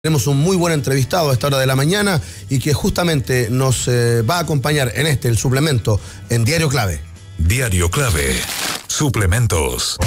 Tenemos un muy buen entrevistado a esta hora de la mañana y que justamente nos va a acompañar en el suplemento en Diario Clave. Diario Clave. Suplementos.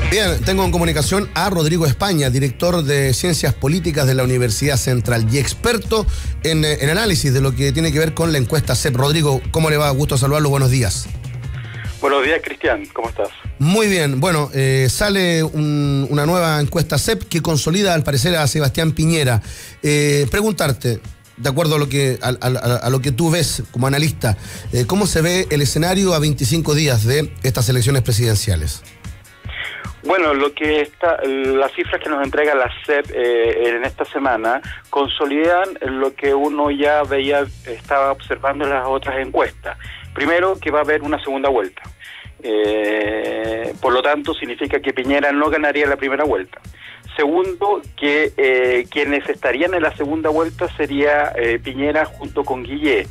Bien, tengo en comunicación a Rodrigo España, director de Ciencias Políticas de la Universidad Central y experto en análisis de lo que tiene que ver con la encuesta CEP. Rodrigo, ¿cómo le va? Gusto saludarlo, buenos días. Buenos días, Cristian, ¿cómo estás? Muy bien, bueno, sale una nueva encuesta CEP que consolida al parecer a Sebastián Piñera. Preguntarte, de acuerdo a lo que tú ves como analista, ¿cómo se ve el escenario a 25 días de estas elecciones presidenciales? Bueno, las cifras que nos entrega la CEP en esta semana consolidan lo que uno ya estaba observando en las otras encuestas. Primero, que va a haber una segunda vuelta. Por lo tanto, significa que Piñera no ganaría la primera vuelta. Segundo, que quienes estarían en la segunda vuelta sería Piñera junto con Guillé.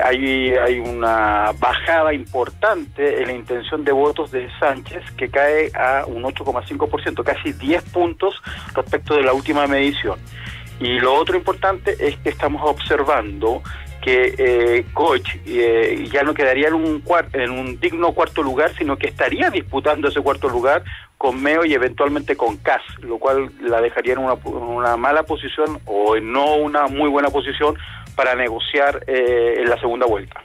Hay una bajada importante en la intención de votos de Sánchez que cae a un 8,5%, casi 10 puntos respecto de la última medición. Y lo otro importante es que estamos observando que Koch ya no quedaría en un digno cuarto lugar, sino que estaría disputando ese cuarto lugar con Meo y eventualmente con Kast, lo cual la dejaría en una mala posición o en no una muy buena posición para negociar en la segunda vuelta.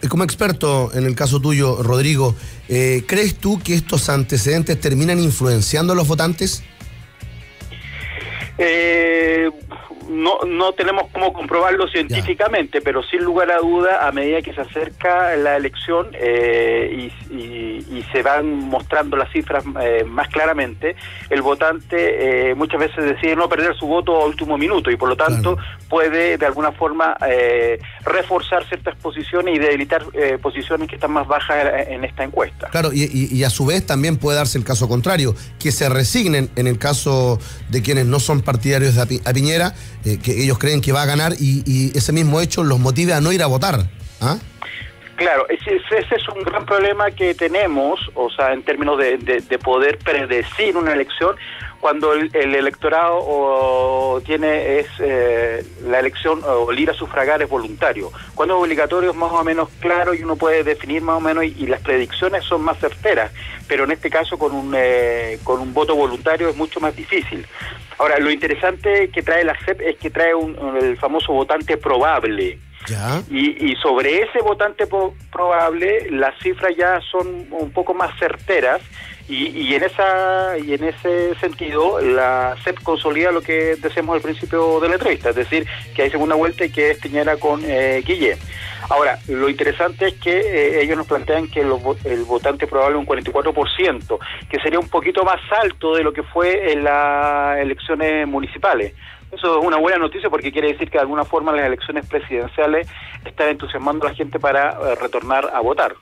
Como experto en el caso tuyo, Rodrigo, ¿crees tú que estos antecedentes terminan influenciando a los votantes? No tenemos cómo comprobarlo científicamente, pero sin lugar a duda, a medida que se acerca la elección y se van mostrando las cifras más claramente, el votante muchas veces decide no perder su voto a último minuto y por lo tanto puede de alguna forma reforzar ciertas posiciones y debilitar posiciones que están más bajas en esta encuesta. Claro, y a su vez también puede darse el caso contrario, que se resignen en el caso de quienes no son partidarios de a Piñera, que ellos creen que va a ganar y ese mismo hecho los motive a no ir a votar. ¿Ah? Claro, ese es un gran problema que tenemos, o sea, en términos de poder predecir una elección, cuando el electorado la elección o el ir a sufragar es voluntario. Cuando es obligatorio es más o menos claro y uno puede definir más o menos y las predicciones son más certeras, pero en este caso con un voto voluntario es mucho más difícil. Ahora, lo interesante que trae la CEP es que trae el famoso votante probable. ¿Ya? Y sobre ese votante probable las cifras ya son un poco más certeras y en ese sentido la CEP consolida lo que decíamos al principio de la entrevista, es decir, que hay segunda vuelta y que es Piñera con Guillé. Ahora, lo interesante es que ellos nos plantean que el votante probable es un 44%, que sería un poquito más alto de lo que fue en las elecciones municipales. Eso es una buena noticia porque quiere decir que de alguna forma las elecciones presidenciales están entusiasmando a la gente para retornar a votar.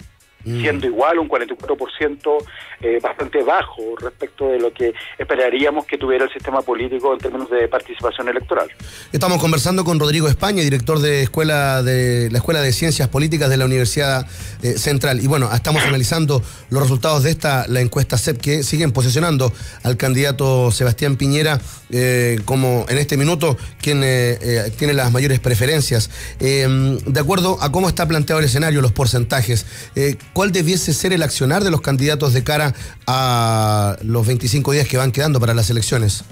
Siendo igual un 44% bastante bajo respecto de lo que esperaríamos que tuviera el sistema político en términos de participación electoral. Estamos conversando con Rodrigo España, director de la Escuela de Ciencias Políticas de la Universidad Central. Y bueno, estamos analizando los resultados de la encuesta CEP que siguen posicionando al candidato Sebastián Piñera como en este minuto quien tiene las mayores preferencias. De acuerdo a cómo está planteado el escenario, los porcentajes, ¿cuál debiese ser el accionar de los candidatos de cara a los 25 días que van quedando para las elecciones?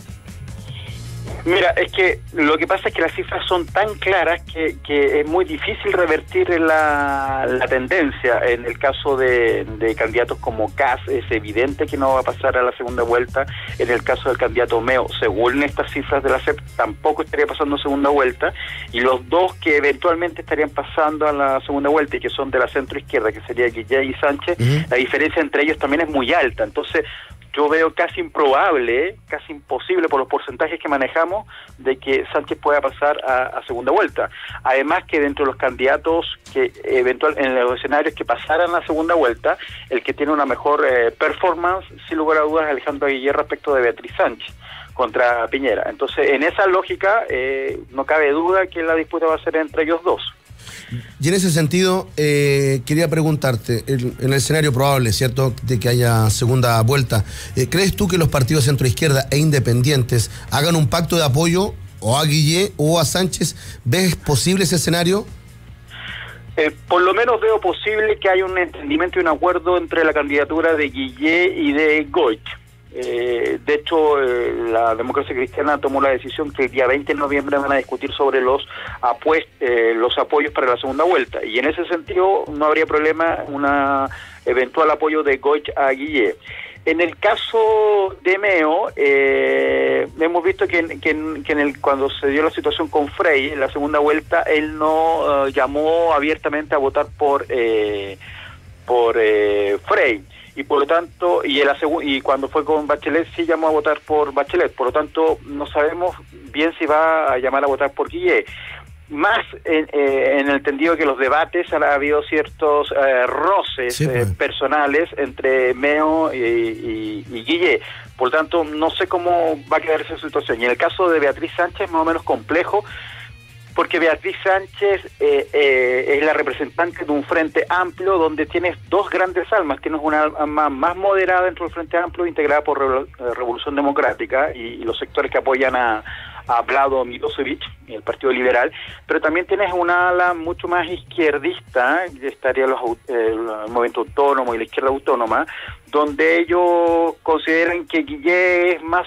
Mira, es que lo que pasa es que las cifras son tan claras que es muy difícil revertir la tendencia. En el caso de candidatos como Kast, es evidente que no va a pasar a la segunda vuelta. En el caso del candidato Meo, según estas cifras de la CEP, tampoco estaría pasando a segunda vuelta. Y los dos que eventualmente estarían pasando a la segunda vuelta y que son de la centro izquierda, que sería Guillé y Sánchez, la diferencia entre ellos también es muy alta. Entonces, yo veo casi improbable, casi imposible por los porcentajes que manejamos de que Sánchez pueda pasar a segunda vuelta. Además que dentro de los candidatos que en los escenarios que pasaran a la segunda vuelta, el que tiene una mejor performance, sin lugar a dudas, es Alejandro Guillé respecto de Beatriz Sánchez contra Piñera. Entonces, en esa lógica, no cabe duda que la disputa va a ser entre ellos dos. Y en ese sentido, quería preguntarte, en el escenario probable, ¿cierto?, de que haya segunda vuelta, ¿crees tú que los partidos centroizquierda e independientes hagan un pacto de apoyo o a Guillé o a Sánchez? ¿Ves posible ese escenario? Por lo menos veo posible que haya un entendimiento y un acuerdo entre la candidatura de Guillé y de Goich. De hecho, la Democracia Cristiana tomó la decisión que el día 20 de noviembre van a discutir sobre los apoyos para la segunda vuelta. Y en ese sentido no habría problema un eventual apoyo de Goich a Guillé. En el caso de Meo, hemos visto que cuando se dio la situación con Frey, en la segunda vuelta, él no llamó abiertamente a votar por Frey. Y por lo tanto, y cuando fue con Bachelet sí llamó a votar por Bachelet. Por lo tanto, no sabemos bien si va a llamar a votar por Guillé. Más en el entendido que los debates ha habido ciertos roces personales entre Meo y Guillé. Por lo tanto, no sé cómo va a quedar esa situación. Y en el caso de Beatriz Sánchez, más o menos complejo, porque Beatriz Sánchez es la representante de un frente amplio donde tienes dos grandes almas. Tienes una alma más moderada dentro del frente amplio, integrada por Revolución Democrática y los sectores que apoyan a Vlado Milosevic, el Partido Liberal, pero también tienes una ala mucho más izquierdista, que estaría el Movimiento Autónomo y la izquierda autónoma, donde ellos consideran que Guillé es más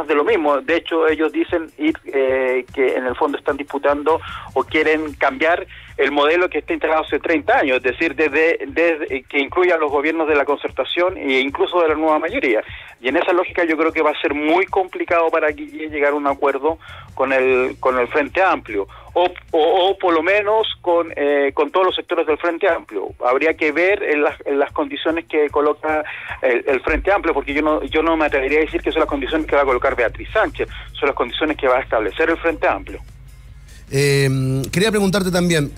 de lo mismo. De hecho, ellos dicen que en el fondo están disputando o quieren cambiar el modelo que está instalado hace 30 años, es decir, desde que incluya los gobiernos de la concertación e incluso de la nueva mayoría. Y en esa lógica yo creo que va a ser muy complicado para Guillé llegar a un acuerdo con el Frente Amplio, o por lo menos con todos los sectores del Frente Amplio. Habría que ver en las condiciones que coloca el Frente Amplio, porque yo no me atrevería a decir que son las condiciones que va a colocar Beatriz Sánchez, son las condiciones que va a establecer el Frente Amplio. Quería preguntarte también,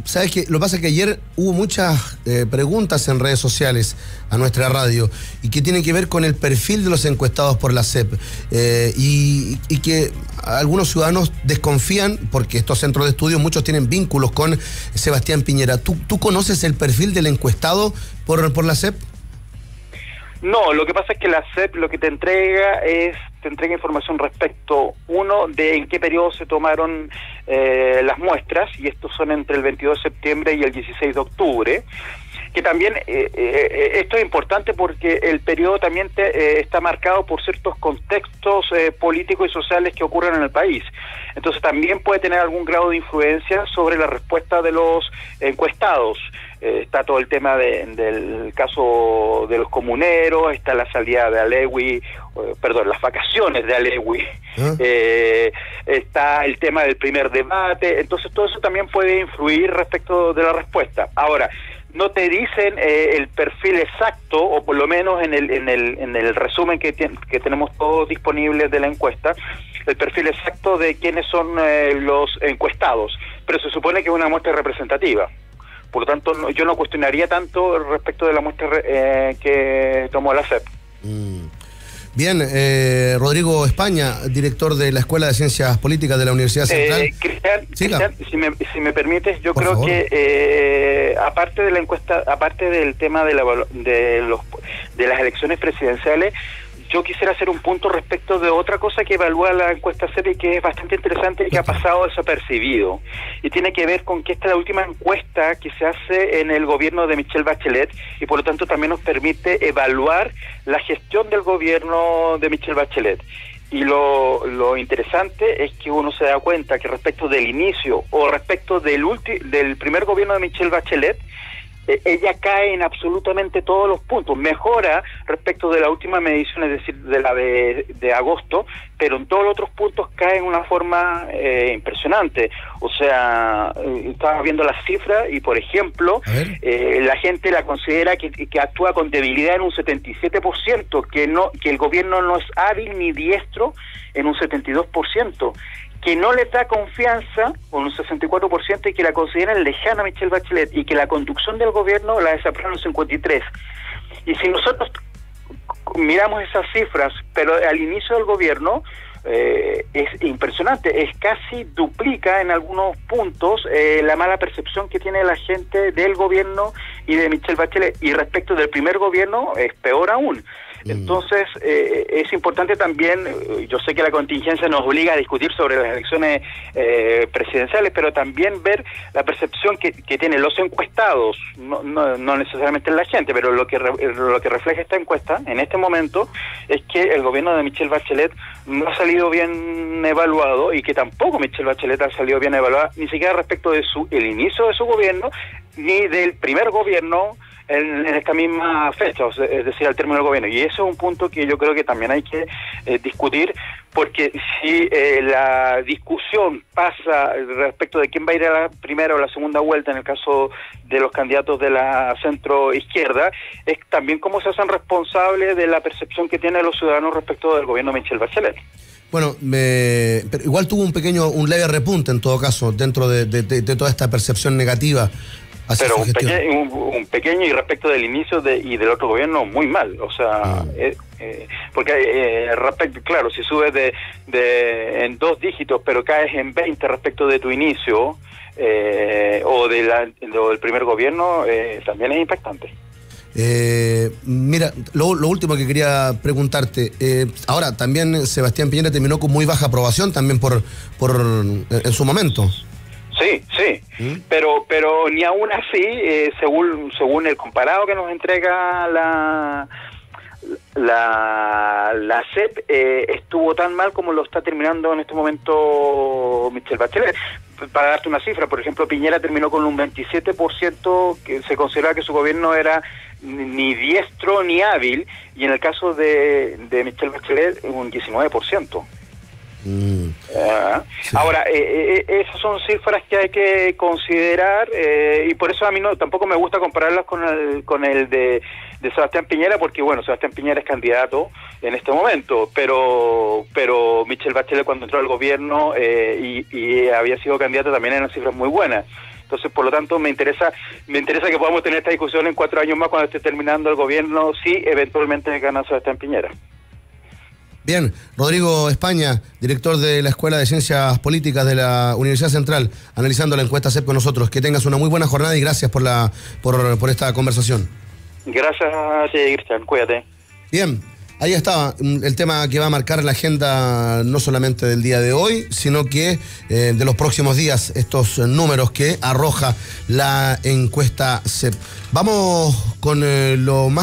sabes que lo que pasa es que ayer hubo muchas preguntas en redes sociales a nuestra radio y que tienen que ver con el perfil de los encuestados por la CEP y que algunos ciudadanos desconfían porque estos centros de estudio muchos tienen vínculos con Sebastián Piñera. ¿Tú conoces el perfil del encuestado por la CEP? No, lo que pasa es que la CEP lo que te entrega información respecto, uno, de en qué periodo se tomaron las muestras, y estos son entre el 22 de septiembre y el 16 de octubre, que también esto es importante porque el periodo también está marcado por ciertos contextos políticos y sociales que ocurren en el país. Entonces también puede tener algún grado de influencia sobre la respuesta de los encuestados. Está todo el tema del caso de los comuneros, está la salida de Alewi, las vacaciones de Alewi, está el tema del primer debate. Entonces todo eso también puede influir respecto de la respuesta. Ahora, no te dicen el perfil exacto, o por lo menos en el resumen que tenemos todos disponibles de la encuesta, el perfil exacto de quiénes son los encuestados, pero se supone que es una muestra representativa. Por lo tanto, yo no cuestionaría tanto respecto de la muestra que tomó la CEP. Bien, Rodrigo España, director de la Escuela de Ciencias Políticas de la Universidad Central. Cristian, si me permites, yo creo que aparte de la encuesta, aparte del tema de las elecciones presidenciales, yo quisiera hacer un punto respecto de otra cosa que evalúa la encuesta CEP y que es bastante interesante y que ha pasado desapercibido. Y tiene que ver con que esta es la última encuesta que se hace en el gobierno de Michelle Bachelet y por lo tanto también nos permite evaluar la gestión del gobierno de Michelle Bachelet. Y lo interesante es que uno se da cuenta que respecto del inicio o respecto del primer gobierno de Michelle Bachelet, ella cae en absolutamente todos los puntos, mejora respecto de la última medición, es decir, de la de agosto, pero en todos los otros puntos cae en una forma impresionante. O sea, estaba viendo las cifras y, por ejemplo, la gente la considera que actúa con debilidad en un 77%, que el gobierno no es hábil ni diestro en un 72%. Que no le da confianza con un 64% y que la consideran lejana a Michelle Bachelet y que la conducción del gobierno la desaprueban un 53%. Y si nosotros miramos esas cifras, pero al inicio del gobierno, es impresionante, es casi duplica en algunos puntos la mala percepción que tiene la gente del gobierno y de Michelle Bachelet, y respecto del primer gobierno es peor aún. Entonces, es importante también, yo sé que la contingencia nos obliga a discutir sobre las elecciones presidenciales, pero también ver la percepción que tienen los encuestados, no necesariamente la gente, pero lo que refleja esta encuesta en este momento es que el gobierno de Michelle Bachelet no ha salido bien evaluado, y que tampoco Michelle Bachelet ha salido bien evaluada, ni siquiera respecto de el inicio de su gobierno, ni del primer gobierno en esta misma fecha, es decir, al término del gobierno. Y eso es un punto que yo creo que también hay que discutir, porque si la discusión pasa respecto de quién va a ir a la primera o la segunda vuelta en el caso de los candidatos de la centro izquierda, es también cómo se hacen responsables de la percepción que tienen los ciudadanos respecto del gobierno de Michelle Bachelet. Bueno, pero igual tuvo un leve repunte en todo caso dentro de toda esta percepción negativa. Pero un pequeño, y respecto del inicio y del otro gobierno, muy mal. O sea, porque respecto, claro, si subes en 2 dígitos, pero caes en 20 respecto de tu inicio o del primer gobierno, también es impactante. Mira, lo último que quería preguntarte, ahora también Sebastián Piñera terminó con muy baja aprobación también en su momento. Sí, pero ni aún así, según el comparado que nos entrega la CEP, estuvo tan mal como lo está terminando en este momento Michelle Bachelet. Para darte una cifra, por ejemplo, Piñera terminó con un 27%, que se consideraba que su gobierno era ni diestro ni hábil, y en el caso de Michelle Bachelet un 19%. Sí. Ahora, esas son cifras que hay que considerar, y por eso a mí tampoco me gusta compararlas con el de Sebastián Piñera, porque bueno, Sebastián Piñera es candidato en este momento, pero Michelle Bachelet, cuando entró al gobierno y había sido candidato, también eran cifras muy buenas. Entonces, por lo tanto, me interesa que podamos tener esta discusión en 4 años más, cuando esté terminando el gobierno, si eventualmente gana Sebastián Piñera. Bien, Rodrigo España, director de la Escuela de Ciencias Políticas de la Universidad Central, analizando la encuesta CEP con nosotros. Que tengas una muy buena jornada y gracias por esta conversación. Gracias a ti, Cristian, cuídate. Bien, ahí estaba el tema que va a marcar la agenda no solamente del día de hoy, sino que de los próximos días, estos números que arroja la encuesta CEP. Vamos con lo más